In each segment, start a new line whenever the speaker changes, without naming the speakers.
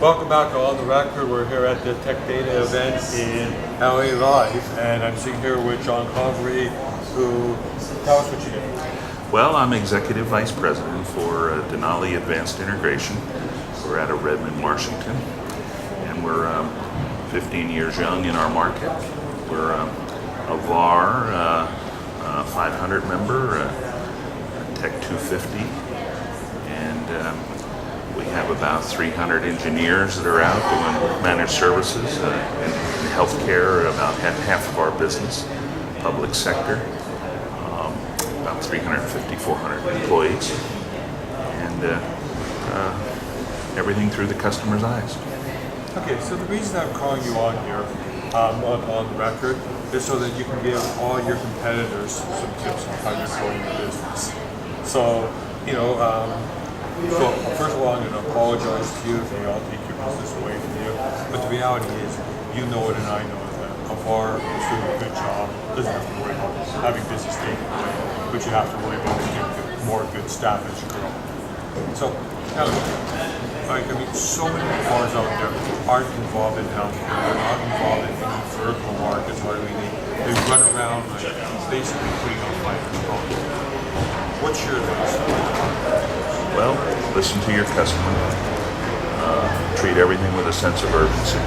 Welcome back to On the Record. We're here at the Tech Data event in LA Live, and I'm sitting here with John Convery, who tell us what you do.
Well, I'm Executive Vice President for Denali Advanced Integration. We're out of Redmond, Washington, and we're 15 years young in our market. We're a VAR 500 member, Tech 250, and we have about 300 engineers that are out doing managed services in healthcare, about half of our business, public sector, about 350, 400 employees, and everything through the customer's eyes.
Okay, so the reason I'm calling you on here, on the record, is so that you can give all your competitors some tips on how you're growing your business. So, so first of all, I'm going to apologize to you if they all take your business away from you. But the reality is, you know it and I know it, that a VAR is doing a good job, doesn't have to worry about having business taken away, but you have to worry about getting more good staff as you grow. So, so many VARs out there aren't involved in healthcare, they're not involved in any vertical markets, they run around like basically putting out fires. What's your advice?
Well, listen to your customer. Treat everything with a sense of urgency.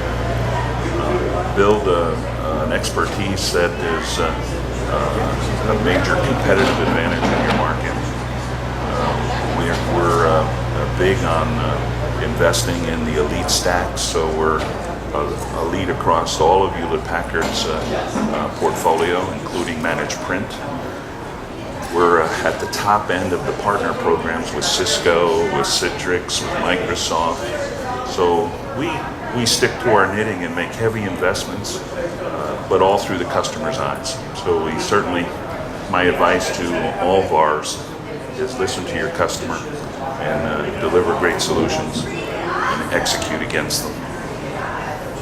Build an expertise that is a major competitive advantage in your market. We're big on investing in the elite stacks, so we're a lead across all of Hewlett-Packard's portfolio, including managed print. We're at the top end of the partner programs with Cisco, with Citrix, with Microsoft. So we stick to our knitting and make heavy investments, but all through the customer's eyes. So we certainly, my advice to all VARs is listen to your customer and deliver great solutions and execute against them.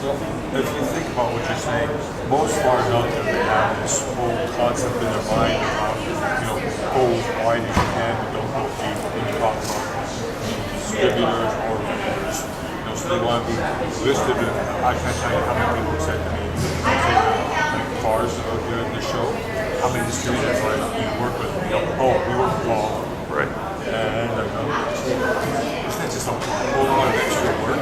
So if you think about what you're saying, most VARs out there, they have this whole concept in their mind about, go as wide as you can, but don't go deep. When you talk about distributors or vendors, so they want to be listed. I can't tell you how many people have said to me, like VARs out here at the show, how many distributors you work with? We work with all.
Right.
And isn't that just a whole lot of extra work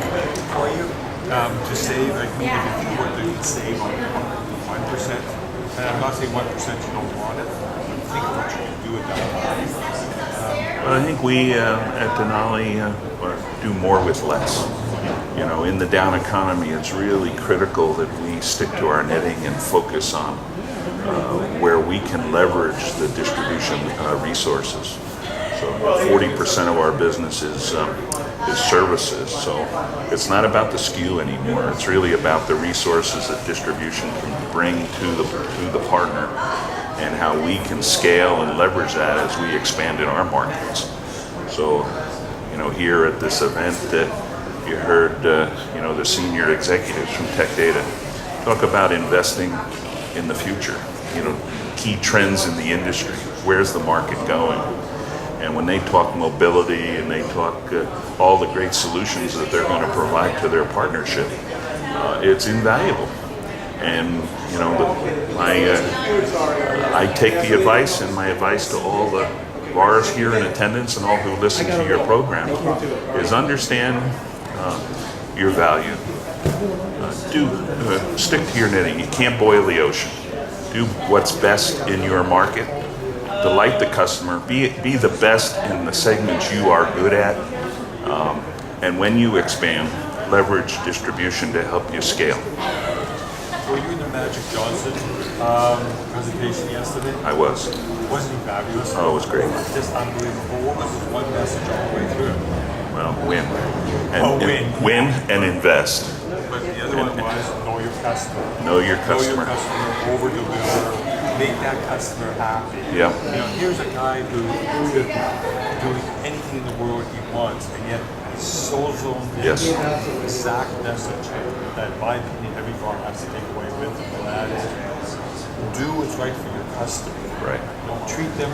for you to save? Like, maybe if you think what they can save on 1%, and I'm not saying 1% you don't want it, but think of what you can do with that.
Well, I think we at Denali do more with less. In the down economy, it's really critical that we stick to our knitting and focus on where we can leverage the distribution resources. So 40% of our business is services. So it's not about the SKU anymore. It's really about the resources that distribution can bring to the partner and how we can scale and leverage that as we expand in our markets. So, here at this event, you heard the senior executives from Tech Data talk about investing in the future. Key trends in the industry. Where's the market going? And when they talk mobility and they talk all the great solutions that they're going to provide to their partnership, it's invaluable. And I take the advice, and my advice to all the VARs here in attendance and all who listen to your program is understand your value. Stick to your knitting. You can't boil the ocean. Do what's best in your market. Delight the customer, be the best in the segments you are good at, and when you expand, leverage distribution to help you scale.
Were you in the Magic Johnson presentation yesterday?
I was.
Wasn't he fabulous?
Oh, it was great.
Just unbelievable. What was his one message all the way through?
Well, win.
Win
and invest.
But the other one was know your customer.
Know your customer.
Over-deliver. Make that customer happy.
Yeah.
Here's a guy who could be doing anything in the world he wants, and yet he's so zoned in.
Yes.
The exact message that, in my opinion, every VAR has to take away with him, and that is do what's right for your customer.
Right.
Don't treat them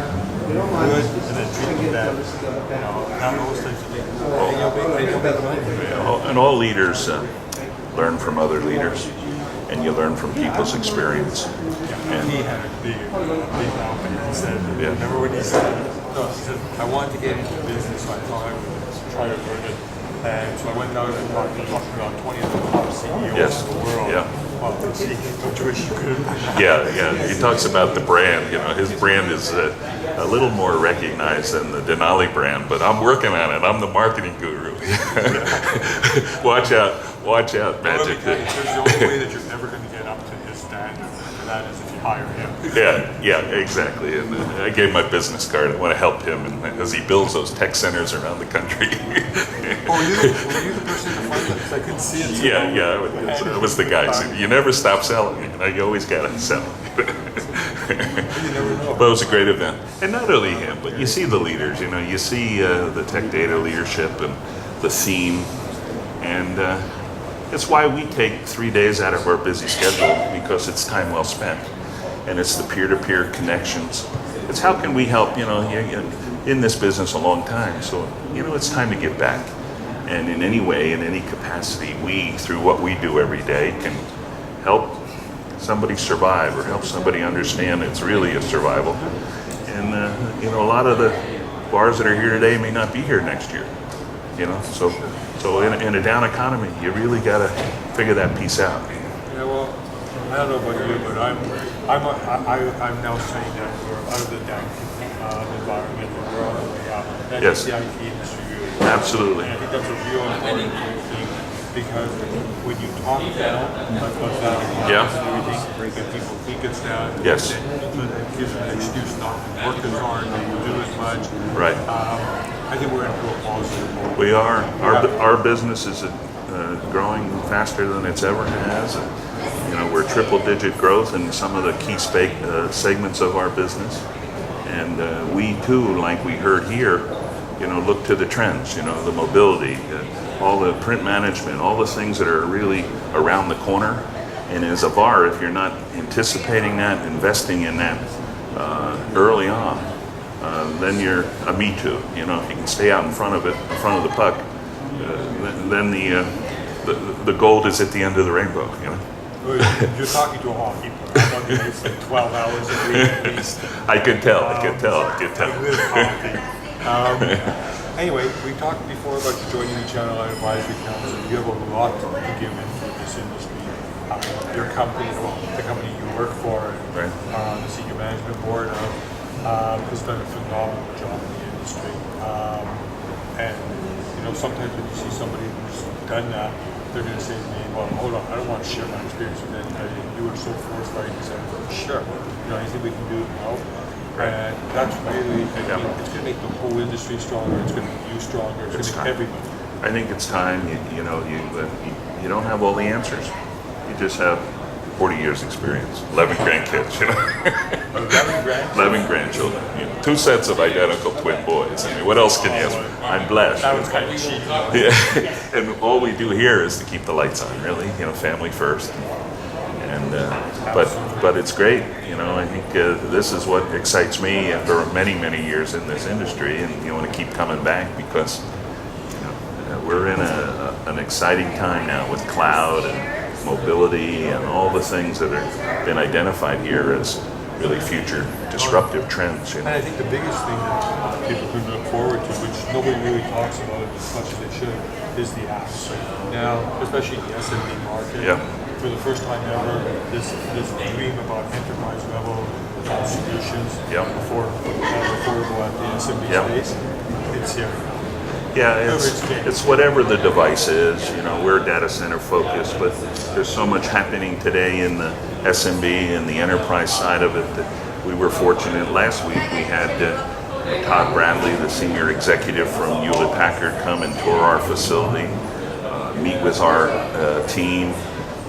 good and then treat them bad. You know, not those things. And you'll make money.
And all leaders learn from other leaders, and you learn from people's experience. And
He had a big mouth, and he said,
Yeah.
remember what he said? No, he said, I wanted to get into business, so I thought I would try to learn it. And so I went down and talked about 20 of the top CEOs
Yes.
in the world.
Yeah.
Well, see, don't you wish you could have?
yeah, he talks about the brand. You know, his brand is a little more recognized than the Denali brand, but I'm working on it. I'm the marketing guru. Watch out, Magic.
There's the only way that you're ever going to get up to his standard, and that is if you hire him.
Yeah, exactly. And I gave my business card. I want to help him, and as he builds those tech centers around the country.
Were you the person to find them? 'Cause I couldn't see it. So
Yeah, I was the guy. So you never stop selling. You know, you always got to sell.
You never know.
But it was a great event. And not only him, but you see the leaders. You know, you see the tech data leadership and the theme. And it's why we take 3 days out of our busy schedule, because it's time well spent. And it's the peer-to-peer connections. It's how can we help, you know, you're in this business a long time. So, you know, it's time to give back. And in any way, in any capacity, we, through what we do every day, can help somebody survive or help somebody understand it's really a survival. And, you know, a lot of the bars that are here today may not be here next year. You know, so in a down economy, you really got to figure that piece out.
Yeah, well, I don't know about you, but I'm now saying that we're out of the down environment and we're on the way up. That's
Yes.
the IT industry really.
Absolutely.
And I think that's a real important thing, because when you talk down about that
Yeah.
and everything, and people think it's down,
Yes.
it gives them an excuse not to work as hard, not to do as much.
Right.
I think we're into a positive moment.
We are. Our business is growing faster than it's ever has. You know, we're triple-digit growth in some of the key segments of our business, and we too, like we heard here, you know, look to the trends. You know, the mobility, all the print management, all the things that are really around the corner. And as a VAR, if you're not anticipating that, investing in that early on, then you're a me too. You know, if you can stay out in front of it, in front of the puck, then the gold is at the end of the rainbow. You know.
You're talking to a hockey player. I'm talking to like 12 hours a week at least.
I could tell. I could tell.
I live hockey. Anyway, we talked before about you joining the ChannelLine Advisory Council. You have a lot to give into this industry. Your company, well, the company you work for,
Right.
The senior management board has done a phenomenal job in the industry. And you know, sometimes when you see somebody who's done that, they're going to say to me, well, hold on, I don't want to share my experience with anybody. You were so forthright and said, sure, you know, anything we can do to help.
Right.
And that's really,
Yeah.
it's going to make the whole industry stronger. It's going to make you stronger. It's
It's
going to make
time.
everybody.
I think it's time. You don't have all the answers. You just have 40 years experience, 11 grandkids. You know.
11 grand.
11 grandchildren, you know, 2 sets of identical twin boys. I mean, what else can you ask for? I'm blessed.
That was kind of cheap.
Yeah. And all we do here is to keep the lights on, really. You know, family first. And but it's great. You know, I think this is what excites me after many years in this industry, and you want to keep coming back because you know we're in an exciting time now with cloud and mobility and all the things that have been identified here as really future disruptive trends. You
And
know.
I think the biggest thing that people can look forward to, which nobody really talks about as much as they should, is the apps. Now, especially in the SMB market,
Yeah.
for the first time ever, this dream about enterprise level solutions
Yeah.
affordable at the SMB
Yeah.
space, it's here.
Yeah, it's whatever the device is. You know, we're data center focused, but there's so much happening today in the SMB and the enterprise side of it that we were fortunate. Last week we had Todd Bradley, the senior executive from Hewlett Packard, come and tour our facility, meet with our team,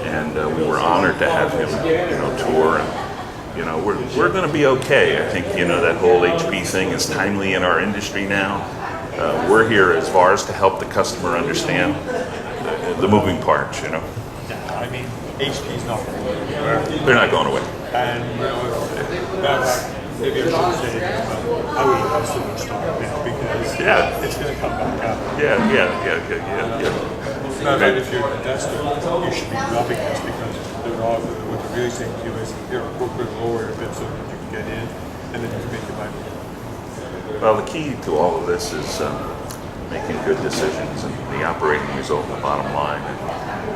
and we were honored to have him, you know, tour. And, you know, we're going to be okay. I think, you know, that whole HP thing is timely in our industry now. We're here as VARs to help the customer understand the moving parts, you know.
Yeah, I mean, HP's not going anywhere.
They're not going away.
And matter of fact, maybe I should say, I would invest in this stock now because it's going to come back up.
Yeah.
Matter of fact, if you're an investor, you should be rubbing this because what they're really saying to you is, here, we're going to lower your bid so that you can get in, and then you can make your money.
Well, the key to all of this is making good decisions and the operating result, the bottom line.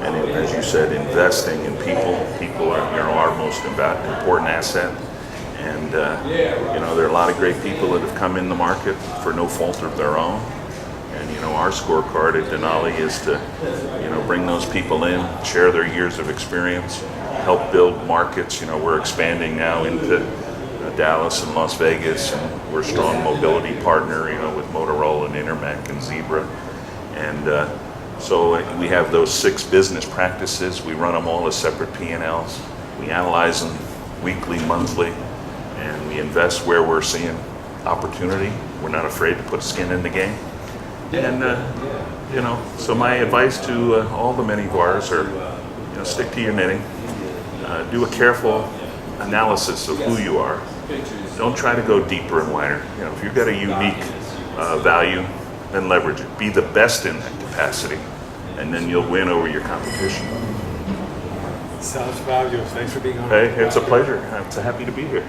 And as you said, investing in people. People are our most important asset. And there are a lot of great people that have come in the market for no fault of their own. And our scorecard at Denali is to bring those people in, share their years of experience, help build markets. We're expanding now into Dallas and Las Vegas, and we're a strong mobility partner, with Motorola and Intermec and Zebra. And so we have those 6 business practices. We run them all as separate P&Ls. We analyze them weekly, monthly, and we invest where we're seeing opportunity. We're not afraid to put skin in the game. And so my advice to all the mini VARs are, stick to your knitting. Do a careful analysis of who you are. Don't try to go deeper and wider. If you've got a unique value, then leverage it. Be the best in that capacity, and then you'll win over your competition.
Sounds fabulous. Thanks for being on.
Hey, it's a pleasure. I'm so happy to be here.